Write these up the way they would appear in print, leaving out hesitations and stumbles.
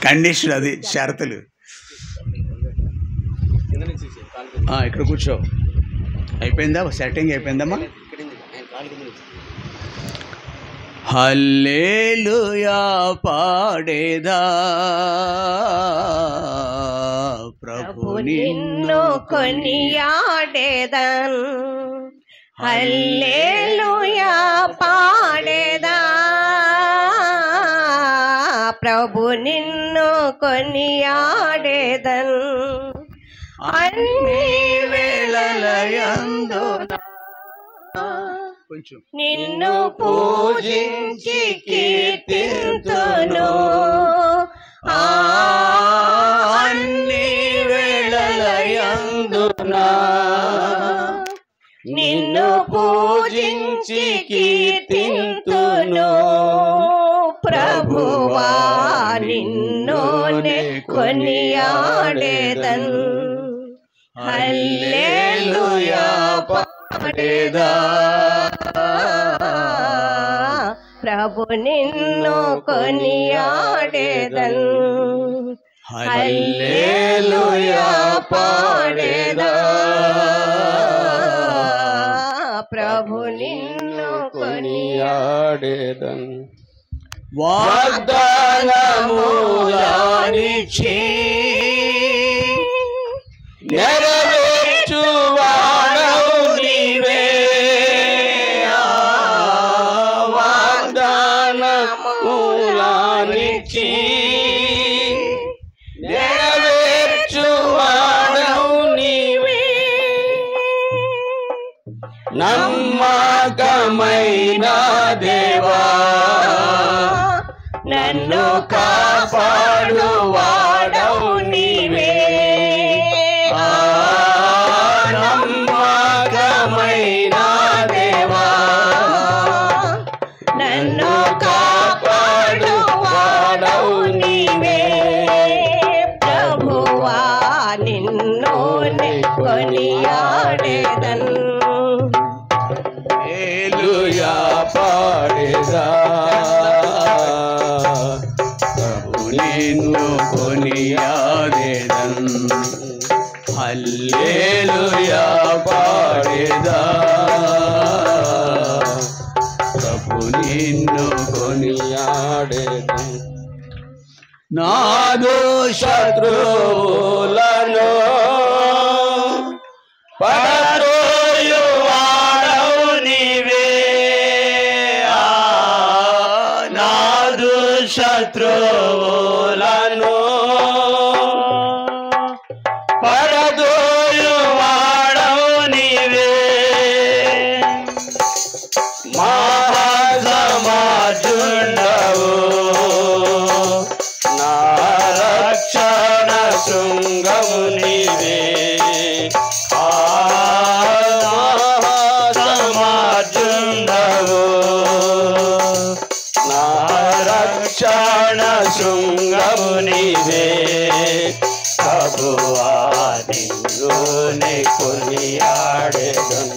Condition, అది షరతులు. ఇక్కడ కూర్చో. అయిపోయిందా? సెట్టింగ్ అయిపోయిందమ్మా? హల్లెలూయా పాడేదా ప్రభు నిన్ను కొనియాడేదన్. హల్లెలూయా పాడేదా ప్రభు నిన్ను కొనియాడేదన్. అన్ని వేళలయందున నిన్ను పూజించి కీర్తింతును. అన్ని వేళలయందున నిన్ను పూజించి కీర్తింతును. ప్రభువా నిన్నునే కొనియాడేదన్. హల్లెలూయా పాడేదా ప్రభు నిన్ను కొనియాడేదన్. హల్లెలూయా పాడేదా ప్రభు నిన్ను కొనియాడేదన్. వాగ్దానములనిచ్చి నెరవేర్చువాడవు నీవే. వాగ్దానములనిచ్చి నెరవేర్చువాడవు నీవే. నమ్మకమైన దేవా నన్ను కాపాడువాడవు నీవే. నమ్మకమైన దేవా నన్ను కాపాడువాడవు నీవే. ప్రభువా నిన్నునే కొనియాడేదన్. హల్లెలూయా పాడేదా ప్రభు నిన్ను కొనియాడేదన్. హల్లెలూయా పాడేదా ప్రభు నిన్ను కొనియాడేదన్. నాదు శత్రువులను పడద్రోయువాడవు నీవే. నాదు శత్రువులను పడద్రోయువాడవు నీవే. మహాసమాజుండవు నా రక్షణ శృంగము నీవే. మహాసమాజుండవు నా రక్షణ శృంగము నీవే. ప్రభువా నిన్నునే కొనియాడెదన్.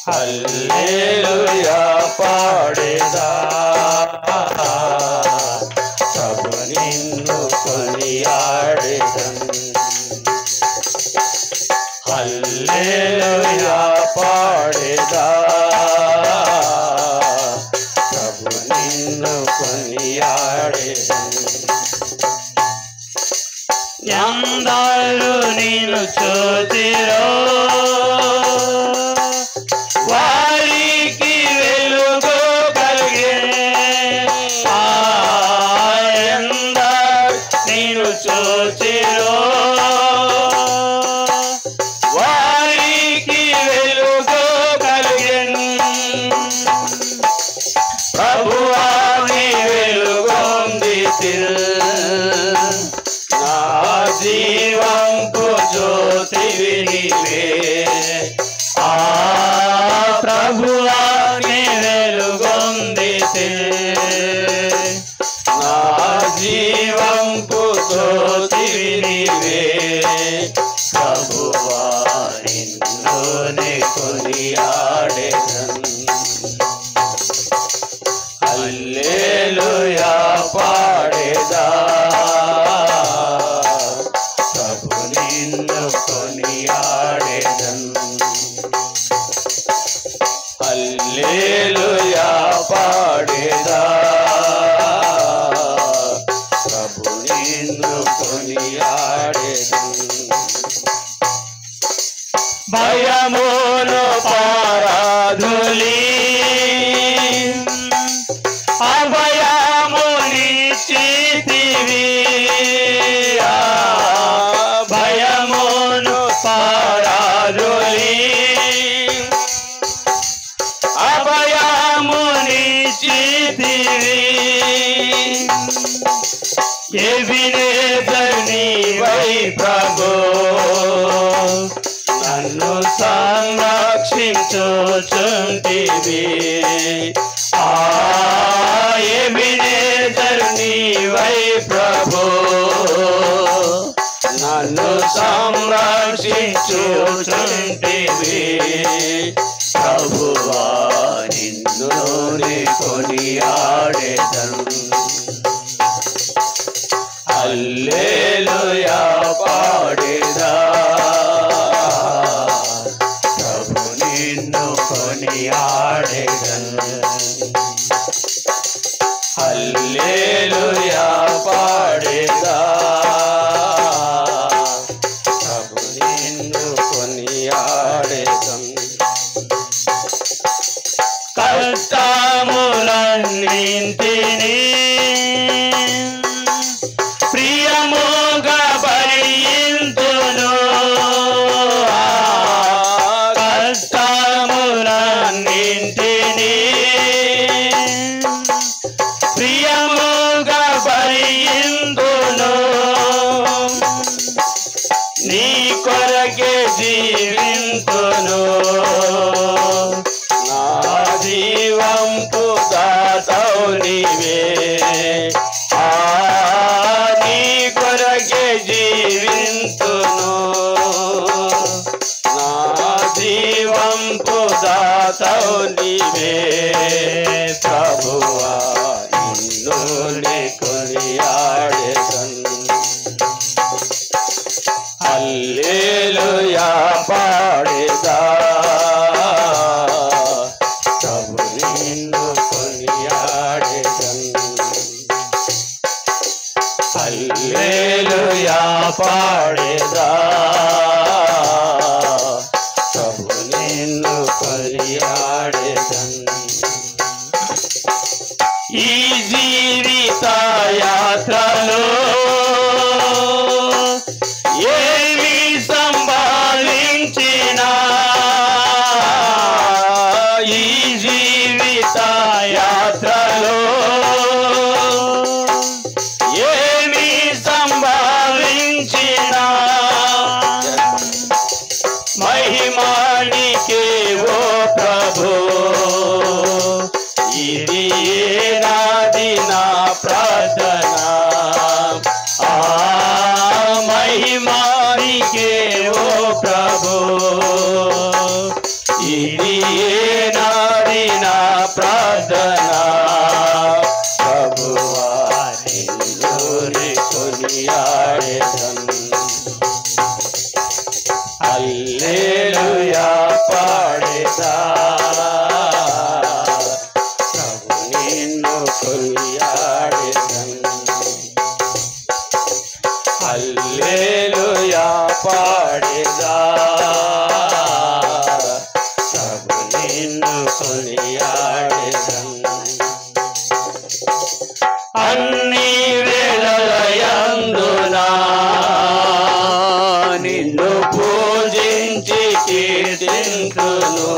హల్లెలూయా పాడేదా ప్రభు నిన్ను కొనియాడెదన్. హల్లెలూయా పాడేదా ప్రభు నిన్ను కొనియాడెదన్. ఎందరు నిన్ను చూసిరో వారికి వెలుగు కలిగే. ఎందరు నిన్ను చూసిరో వారికి వెలుగు కలిగే. ప్రభువా నీ వెలుగొందితిల్ నా జీవంకు జ్యోతివి నీవే. భయమును పారదొలి అభయమునిచ్చితివి భయమును పారదొలి అభయమునిచ్చితివి ఎబినేజర్ నీవై ప్రభు నన్ను సంరక్షించుచుంటివి ఎబినేజర్ నీవై ప్రభు నన్ను సంరక్షించుచుంటివి ప్రభువా నిన్ను కొనియాడెదను హల్లెలూయా పాడేదా ప్రభు నిన్ను కొనియాడెదను హల్లెలూయా పాడేదా ప్రభు నిన్ను కొనియాడెదను కష్టములన్నింటినీ ప్రియముగా భరింతును కష్టములన్నింటినీ ప్రియముగా భరింతును నీ కొరకే జీవింతును నా జీవంపు దాతవు నీవే నీ కొరకే జీవింతును నా జీవంపు దాతవు నీవే ప్రభువా నిన్ను కొనియాడెదను హల్లెలూయా పాడేదా ప్రభు నిన్ను కొనియాడెదను హల్లెలూయా పాడేదా ప్రభు నిన్ను కొనియాడెదను ఈ జీవిత యాత్రలో ఏమి సంభావించినా ఈ జీవిత యాత్రలో ఏమి సంభావించినా మహిమానికే ఓ ప్రభు ఇది నాది నా ప్రార్థన మహిమానికే ఓ ప్రభు ఇది నాది నా ప్రార్థన ప్రభువా నిన్ను కొనియాడెదను హల్లెలూయా పాడేదా ప్రభు నిన్ను కొనియాడెదను హల్లెలూయా పాడేదా ప్రభు నిన్ను కొనియాడెదను అన్ని వేళలయందునా నిన్ను పూజించి కీర్తింతును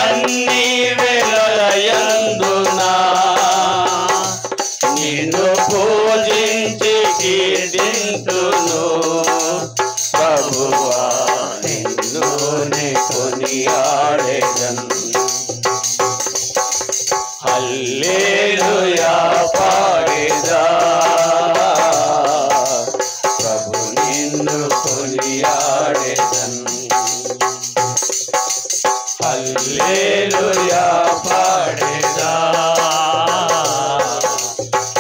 అన్ని వేళలయందునా నిన్ను పూజించి కీర్తింతును ప్రభువా నిన్ను కొనియాడెదను హల్లెలూయా పాడేదా ప్రభు నిన్ను కొనియాడెదను హల్లెలూయా పాడేదా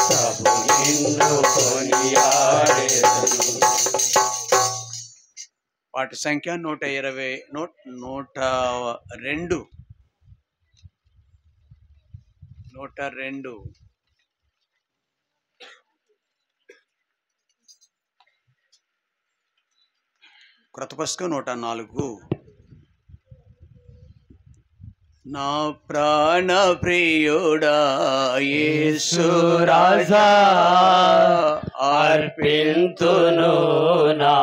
ప్రభు నిన్ను కొనియాడెదను వాటి సంఖ్య 102 క్రొత్త పుస్తకం 104. నా ప్రాణ ప్రియుడా యేసు రాజా, అర్పింతును నా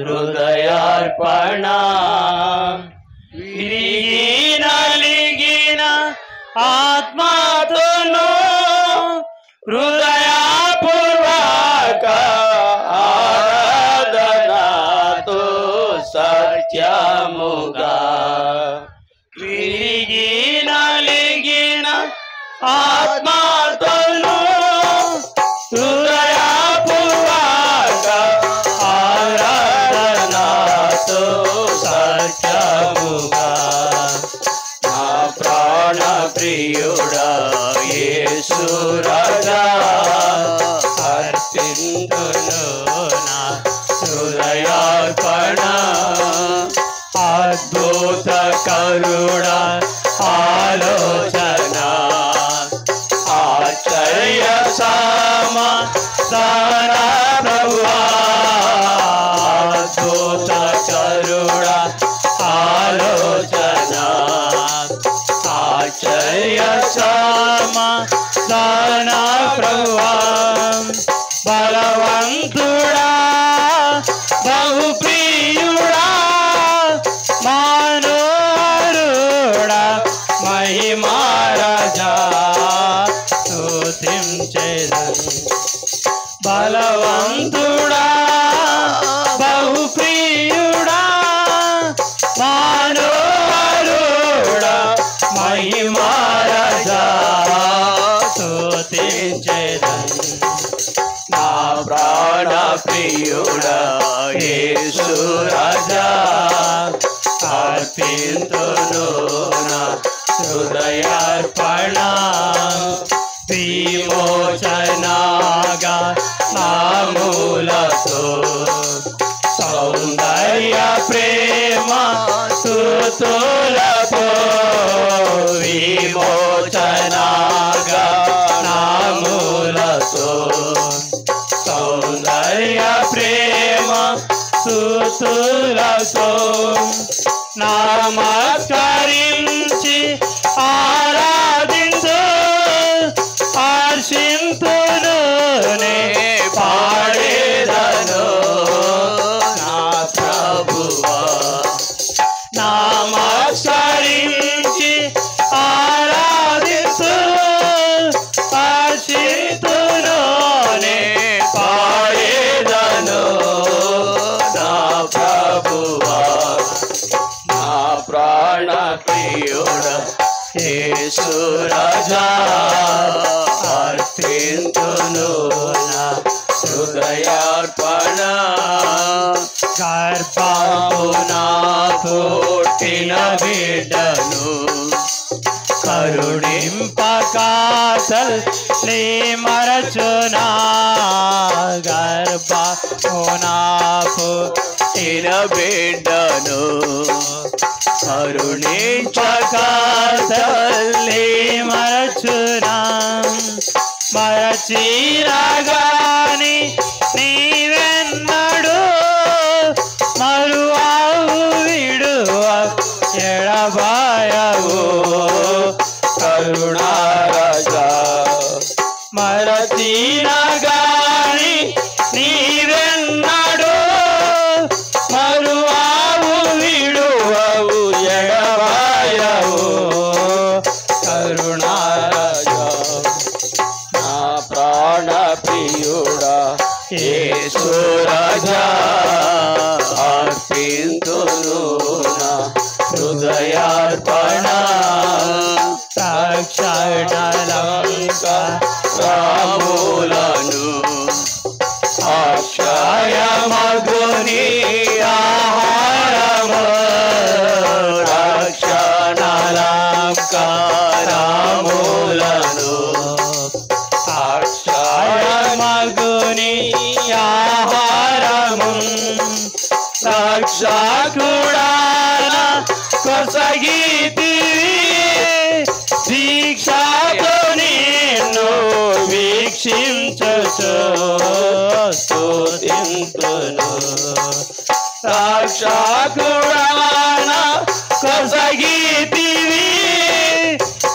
హృదయార్పణ. విరిగి నలిగిన ఆత్మతోను హృదయపూర్వక ఆరాధనతో సత్యముగా. విరిగి నలిగిన ఆత్మతోను హృదయపూర్వక ఆరాధనతో సత్యముగా. నా ప్రాణ ప్రియుడా యేసు రాజా, అర్పింతును నా హృదయార్పణ. అద్భుత కరుణ ఆలోచన, ఆశ్చర్య సమాధాన ప్రభువా. అద్భుత కరుణ ఆలోచన, ఆశ్చర్య సమాధాన ప్రభువా. బలవంతుడా బహుప్రియుడా మానోరుడా మహిమారాజా స్తుతించెదను. బలవంతుడా బహుప్రియుడా మానోరుడా మహిమారాజా స్తుతించెదను. నా ప్రాణ ప్రియుడా యేసు రాజా, అర్పింతును నా హృదయార్పణ. విమోచనగా నామూలతో సౌందర్య ప్రేమ స్తుతులతో. విమోచనగా నామూలతో సౌందర్య ప్రేమ స్తుతులతో. నమస్కరించి ఆరాధించు, హర్షింతును నే పాడేదను నా ప్రభువా. నమస్కరించి ఆరాధించు, హర్షింతును నే పాడేదను నా ప్రభువా. నా ప్రాణ ప్రియుడా యేసు రాజా, అర్పింతును నా హృదయార్పణ. గర్భమున పుట్టిన బిడ్డను కరుణింపక తల్లి మరచునా. గర్భమున పుట్టిన బిడ్డను కరుణింపక తల్లి మరచునా. మరచిరగాని నీవెన్నడు మరువావు విడువ ఎడబాయవు కరుణారాజా. మరచిరగాని నీవెన్నడు మరువావు విడువవు ఎడబాయవు కరుణారాజా. నా ప్రాణ ప్రియుడా యేసు రాజా, అర్పింతును నా హృదయార్పణ. రక్షణలంక రాములను ఆశ్రయమగుని ఆహారము. రక్షణలంక రాములను ఆశ్రయమగుని ఆహారము. రక్షకుడా కొసగితివి రక్షకుడవన కొసగితివి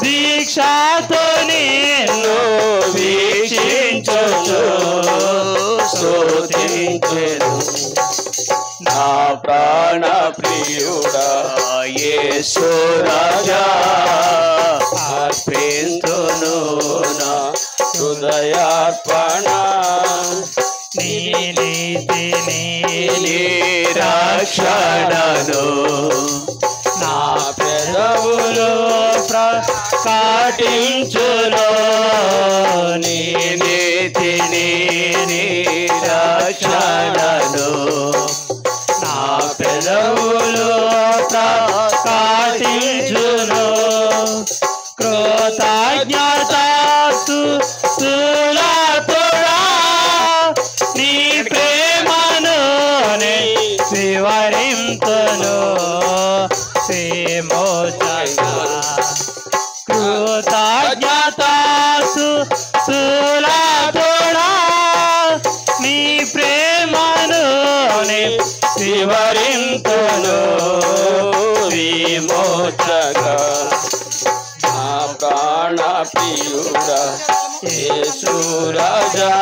దీక్షతో నిన్ను వీక్షించుచు స్తుతించెను నా ప్రాణ ప్రియుడా యేసు రాజా అర్పింతును నా హృదయార్పణ నీ నీతిని నీ రక్షణను నా పెదవులు ప్రకటించును నీ నీతిని నీ రక్షణను నా పెదవులు ప్రకటించును కృతజ్ఞతాస్తుతులతోడా నీ ప్రేమను నే వివరింతును విమోచక కృతజ్ఞతాస్తుతులతోడా నీ ప్రేమను నే వివరింతును విమోచక నా ప్రాణ ప్రియుడా యేసు రాజా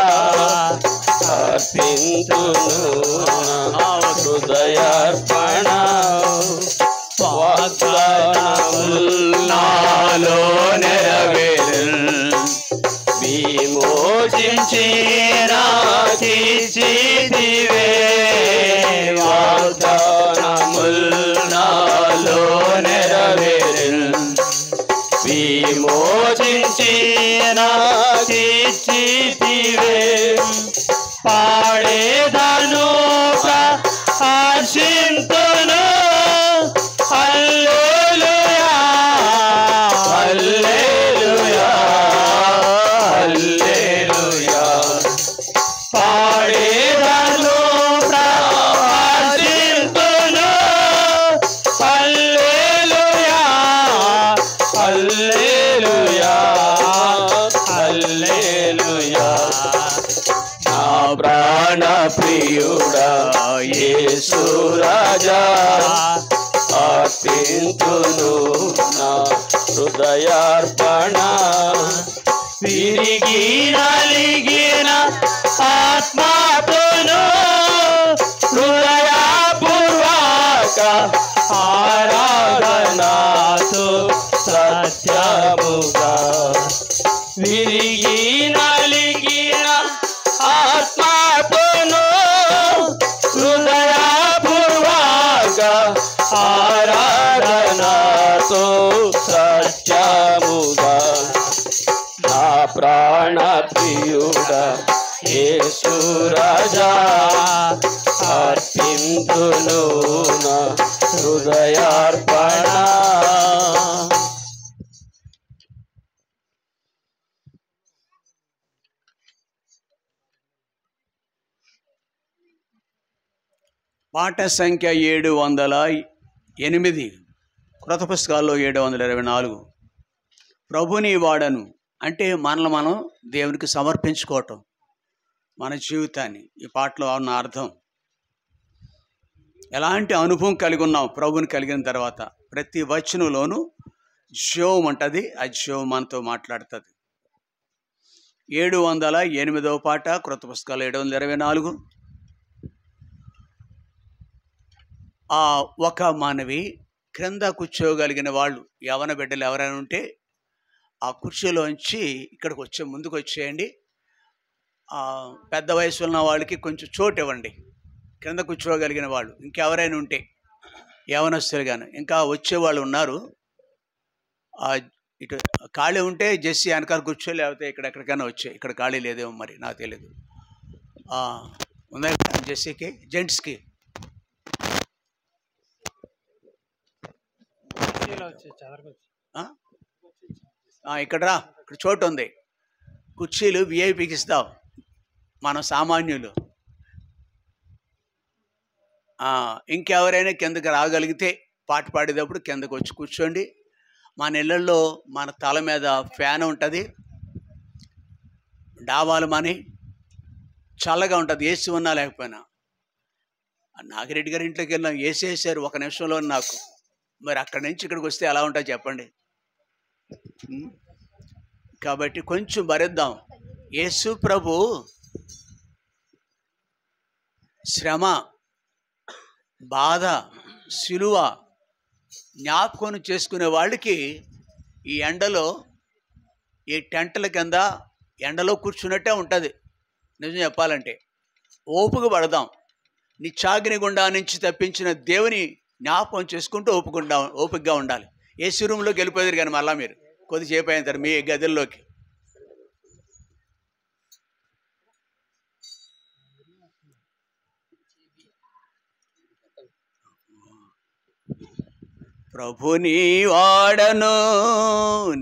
అర్పింతును నా హృదయార్పణ వాగ్దానములు నాలో నెరవేరు విమోచించి నాకిచ్చితివే వాగ్దానములు నాలో నెరవేరు విమోచించి నాకిచ్చితివే పాడేదను ప్రహర్షింతును హల్లెలూయా హల్లెలూయా హల్లెలూయా పాడేదను ప్రహర్షింతును హల్లెలూయా హల్లెలూయా హల్లెలూయా నా ప్రాణ ప్రియుడా యేసు రాజా అర్పింతును నా హృదయార్పణ విరిగి నలిగిన ఆత్మతోను హృదయపూర్వక ఆరాధనతో సత్యముగా విరిగి నలిగిన ఆత్మతోను హృదయపూర్వక ఆరాధనతో సత్యముగా నా ప్రాణ ప్రియుడా యేసు రాజా అర్పింతును నా హృదయార్పణ పాట సంఖ్య 708 కృత పుస్తకాల్లో 724 ప్రభుని వాడను అంటే మనల్ని మనం దేవునికి సమర్పించుకోవటం మన జీవితాన్ని ఈ పాటలో ఉన్న అర్థం ఎలాంటి అనుభవం కలిగి ఉన్నాం ప్రభుని కలిగిన తర్వాత ప్రతి వచనంలోనూ జీవం ఉంటుంది ఆ జీవం మనతో మాట్లాడుతుంది 708వ పాట కృత పుస్తకాలు 724 ఒక మనవి క్రింద కూర్చోగలిగిన వాళ్ళు యవన బిడ్డలు ఎవరైనా ఉంటే ఆ కుర్చీలోంచి ఇక్కడికి ముందుకు వచ్చేయండి. పెద్ద వయసు ఉన్న వాళ్ళకి కొంచెం చోటు ఇవ్వండి, క్రింద కూర్చోగలిగిన వాళ్ళు. ఇంకెవరైనా ఉంటే యవనస్తులు కానీ ఇంకా వచ్చేవాళ్ళు ఉన్నారు, ఇటు ఖాళీ ఉంటే జెస్సీ వెనకాల కూర్చో, లేకపోతే ఎక్కడికైనా వచ్చే. ఇక్కడ ఖాళీ లేదేమో మరి నాకు తెలియదు. ఉన్నాయి జెస్సీకి జెంట్స్కి ఇక్కడ రా, ఇక్కడ చోటు ఉంది. కుర్చీలు విఐపికి ఇస్తావు, మనం సామాన్యులు. ఇంకెవరైనా కిందకి రాగలిగితే పాట పాడేటప్పుడు కిందకు వచ్చి కూర్చోండి. మన ఇళ్ళల్లో మన తల మీద ఫ్యాన్ ఉంటుంది, డాబాలు మని చల్లగా ఉంటుంది, ఏసీ ఉన్నా లేకపోయినా. నాగిరెడ్డి గారి ఇంట్లోకి వెళ్ళాం, వేసేసారు ఒక నిమిషంలో నాకు. మరి అక్కడి నుంచి ఇక్కడికి వస్తే ఎలా ఉంటాయి చెప్పండి. కాబట్టి కొంచెం భరిద్దాం. యేసు ప్రభు శ్రమ, బాధ, సిలువ జ్ఞాపకం చేసుకునే వాళ్ళకి ఈ ఎండలో, ఈ టెంట్ల కింద ఎండలో కూర్చున్నట్టే ఉంటుంది. నిజం చెప్పాలంటే ఓపిక పడదాం. నిత్యాగ్ని గుండా నుంచి తప్పించిన దేవుని జ్ఞాపకం చేసుకుంటూ ఓపికగా ఉండాలి. ఏసీ రూమ్లోకి వెళ్ళిపోయారు కానీ మళ్ళీ మీరు కొద్దిసేపు అయిన తర్వాత మీ గదుల్లోకి. ప్రభుని వాడను,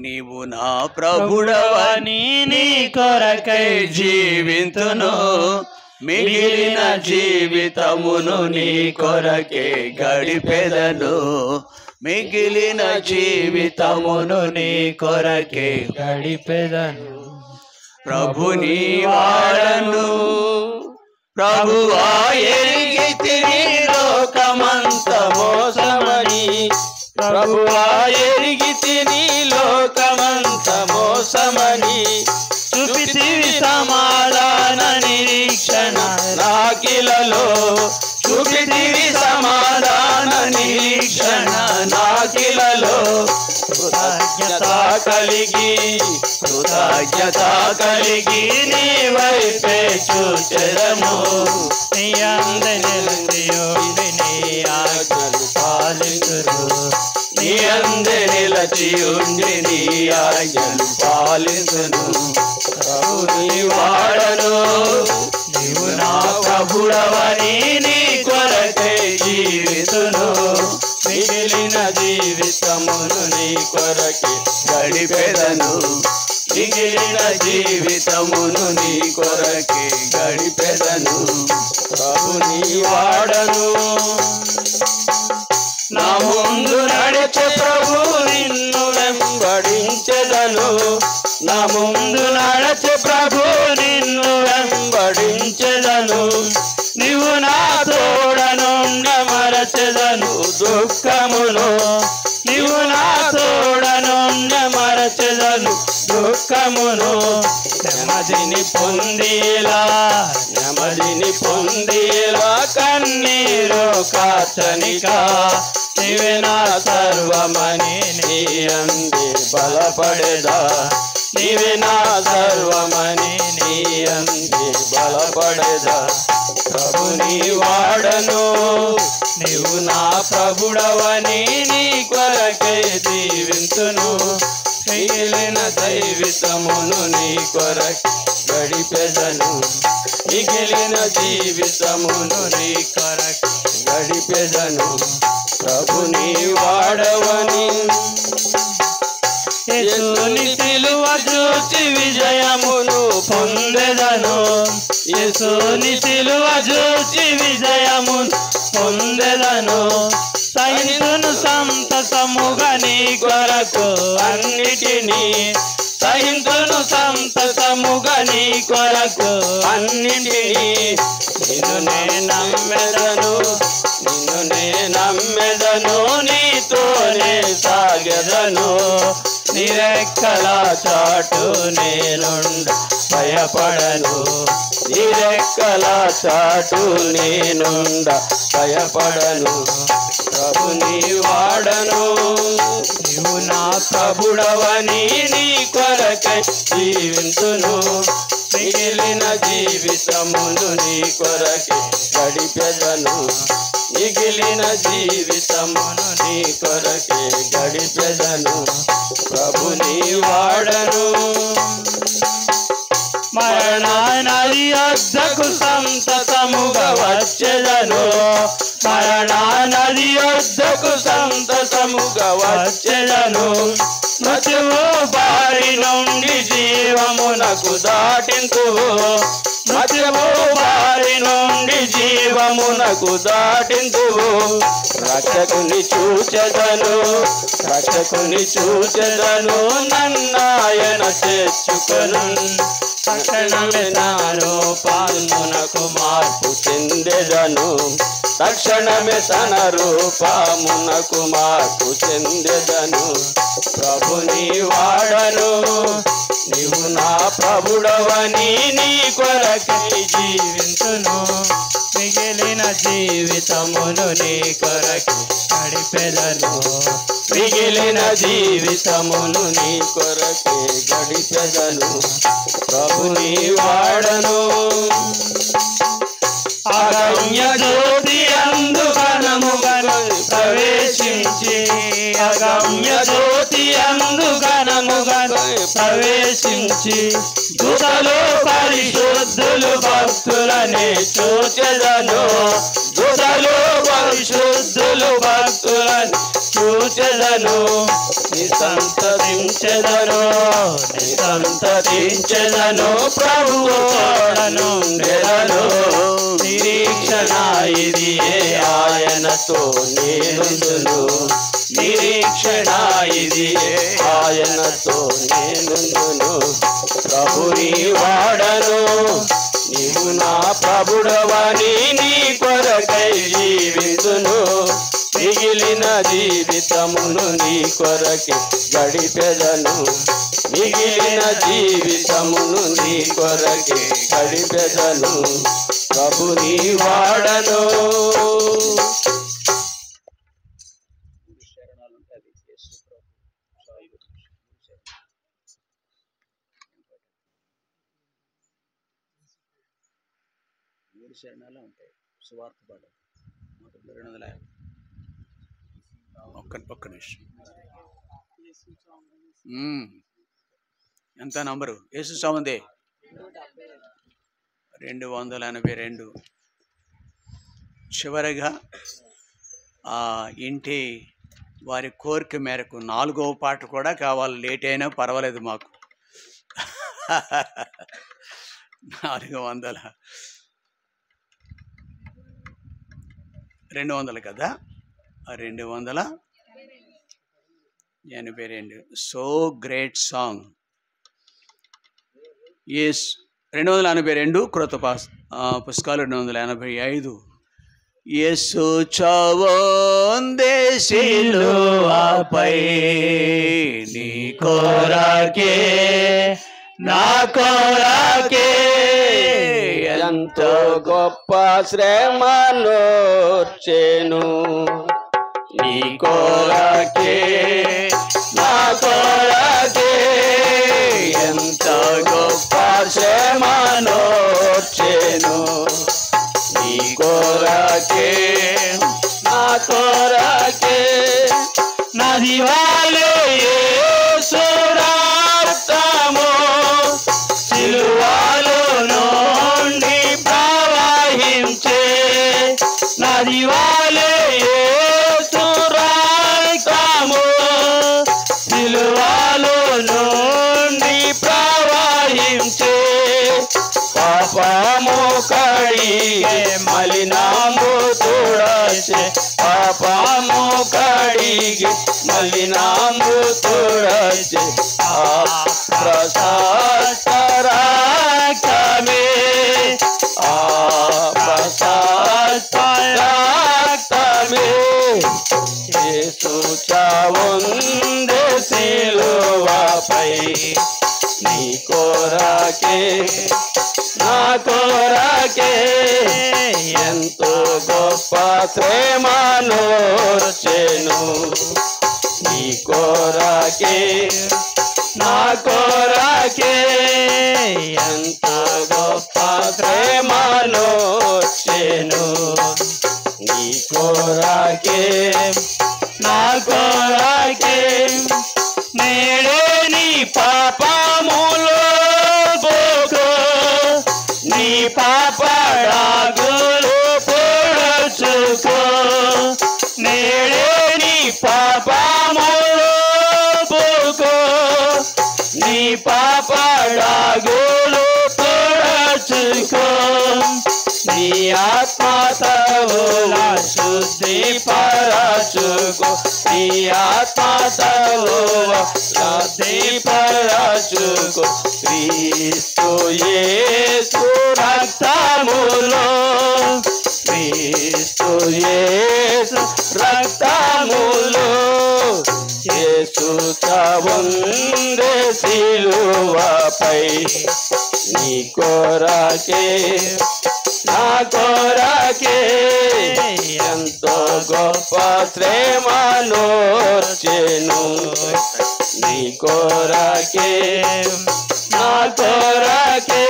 నీవు నా ప్రభుడవని, నీ కొరకై జీవింతును, మిగిలిన జీవితమును నీ కొరకే గడిపెదను, మిగిలిన జీవితమును నీ కొరకే గడిపెదను. ప్రభుని వాడను, ప్రభువా ఎరిగితిని లోకమంత మోసమని, ప్రభువా ఎరిగితిని లోకమంత మోసమని, చూపితివి సమాధాన నిరీక్షణ నాకిలలో, చూపితివి సమాధాన నిరీక్షణ నాకిలలో. కృతజ్ఞత కలిగి నీ వైపే చూచెదము, నీ అందరి నీ ఆజ్ఞలు పాలించును, నీ అందరి నిలచియుండి నీ ఆజ్ఞలు పాలించును. ప్రభుని వాడను, నీవు నా ప్రభుడవని, నీ కొరకై జీవితును, మిగిలిన జీవితమును నీ కొరకే గడిపెదను, మిగిలిన జీవితమును నీ కొరకే గడిపెదను. ప్రభుని వాడను, నా ముందు నడిచే ప్రభు నిన్ను వెంబడించెదను, నా ముందు నడిచే ప్రభు నిన్ను వెంబడించెదను, నీవు నా తోడనుండ మరచెదను దుఃఖమును, నీవు నా తోడనుండ మరచెదను దుఃఖమును. నెమ్మదిని పొందేలా కన్నీరు కార్చనిక, నీవే నా సర్వమని నీ అందే బలపడేదా, నీవే నా సర్వమని నీ అందే బలపడేదా. ప్రభుని వాడను, నీవు నా ప్రభుడవని, నీ కొరకై జీవింతును, మిగిలిన జీవితమును నీ కొరకై గడిపెదను, మిగిలిన జీవితమును నీ కొరకై గడిపెదను. ప్రభుని వాడవని, యేసుని సిలువ చూచి విజయమును పొందెదను, యేసుని సిలువ చూచి విజయమును పొందెదను. సహించును సంతసముగా నీ కొరకు అన్నిటినీ, సహించును సంతసముగా నీ కొరకు అన్నిటినీ. నిన్ను నే నమ్మెదను, నీతోనే సాగెదను, నిరెక్కల చాటు నేనుండ భయపడను, నిరెక్కల చాటు నేనుండ భయపడను. ప్రభుని వాడను, నీవు నా ప్రభుడవని, నీ కొరకై జీవింతును, మిగిలిన జీవితమును నీ కొరకే గడిపెదను, మిగిలిన జీవితమును నీ కొరకే గడిపెదను. ప్రభుని వాడను, మరణానది వద్దకు సంతతముగా వచ్చెదను, మరణానది వద్దకు సంతతముగా వచ్చెదను. మృత్యువు బారి నుండి జీవమునకు దాటింతువు, మృత్యువు బారి నుండి జీవమునకు దాటింతువు. రక్షకుని చూచెదను, నన్నాయన చేర్చుకొను, తక్షణమే నా రూపమునకు మార్పు చెందెదను, తక్షణమే తన రూపమునకు మార్పు చెందెదను. ప్రభుని వాడను, నీవు నా ప్రభుడవని నీ కొరకై జీవించును. మిగిలిన జీవితమును నీ కొరకు గడిపెదను. మిగిలిన జీవితమును నీ కొరకే గడిపెదను. ప్రభుని వాడను. అగమ్య జ్యోతి అందు ఘనముగా ప్రవేశించి, అగమ్య జ్యోతి అందు ఘనముగా ప్రవేశించి, దూతలు పరిశుద్ధులు భక్తులనే చూచెదను. దూతలు పరిశుద్ధులు భక్తులని చూచెదను. నిసంతరించెదను, నిసంతరించెదను. ప్రభువు తోడనుండెదను. నిరీక్షణ ఇది ఆయనతో నేనుందును. నిరీక్షణ ఇది ఆయనతో నేనుందును. ప్రభుని వాడను, నీవు నా ప్రభుడవని నీ కొరకై జీవించును. మిగిలిన జీవితమును నీ కొరకే గడిపెదను. మిగిలిన జీవితమును నీ కొరకే గడిపెదను. ప్రభుని వాడను. మూడు శరణాలు ఉంటాయి. సువార్త పాట 250. ఒక్క నిమిషం. ఎంత నంబరు? యేసు చావుందే 282. చివరిగా ఆ ఇంటి వారి కోరిక మేరకు 4వ పాట కూడా కావాలి. లేట్ అయినా పర్వాలేదు మాకు. 200 కదా, 282. So great song. ఎస్ 282 క్రొత్త పుస్తకాలు 285. యేసు చావొందే సిలువపై నీ కొరకే నా కొరకే ఎంతో గొప్ప శ్రమనోర్చెను. నీ కొరకే నా కొరకే ఎంతో గొప్ప శ్రమనోర్చెను. నీ కొరకే నా కొరకే నదివాలే యేసు రక్తము సిలువలో నుండి ప్రవహించే. నదివాలే యేసు రక్తము సిలువలో నుండి ప్రవహించే. పాపము కడిగే మలినాము తుడచే. పాపము కడిగే మలినాము తుడచే. ఆ ప్రశస్త రక్తమే, ఆ ప్రశస్త రక్తమే యేసు చావొందే సిలువపై నీ కొరకే నా కొరకే ఎంతో గొప్ప శ్రమనోర్చెను. నీ కొరకే నా కొరకే ఎంతో గొప్ప శ్రమనోర్చెను. నీ కొరకే నా కొరకే నేడే నీ పాపములో పోకు, నీ పాపడాగులు పొడుచుకో. నేడే నీ పాపములో పోకు, నీ పాపడాగులు పొడుచుకో. నీ ఆత్మతవుల శుద్ధి పరచుకో. నీ ఆత్మతవుల శుద్ధి పరచుకో. క్రీస్తు యేసు రక్తములో, క్రీస్తు యేసు రక్తములో యేసు చావుందే సిలువపై నీ కొరకే నా కొరకే ఎంతో గొప్ప శ్రమలోర్చెను నీ కొరకే నా కొరకే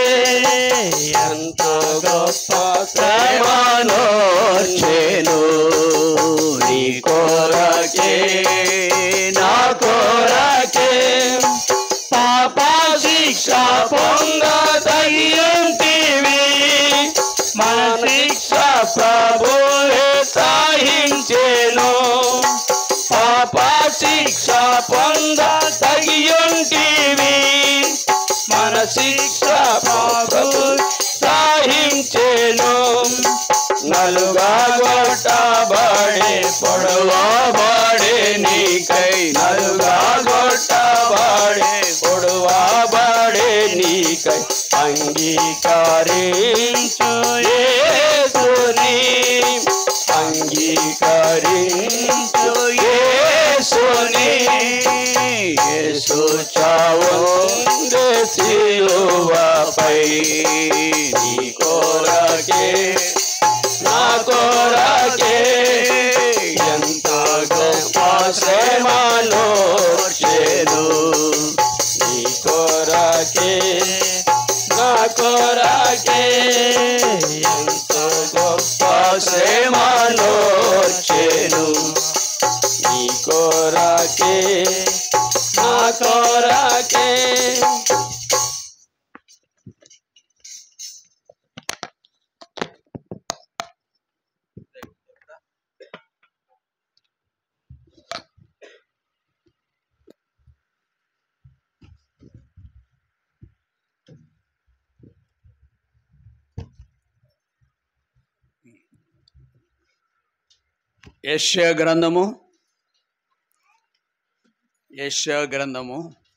ఎంతో గొప్ప శ్రమలోర్చెను నీ కొరకే నా కొరకే పాప శిక్ష పొందదగియుంటివి మన శిక్ష ప్రభువే సహించెను పాప శిక్ష పొందదగియుంటివి మన శిక్ష ప్రభువే సహించెను నలుగా కొట్టబడే పొడవబడే నీకై నలుగా కొట్టబడే పొడవబడే నీకై అంగీకరించు యేసుని అంగీకరించు యేసుని యేసు చావుందే సిలువపై నీ కొరకే నా కొరకే ఎంత గొప్ప శ్రమలోర్చెను నీ కొరకే నా కొరకే ఎంత గొప్ప శ్రమలోర్చెను నీ కొరకే నా కొరకే యెషయా గ్రంథము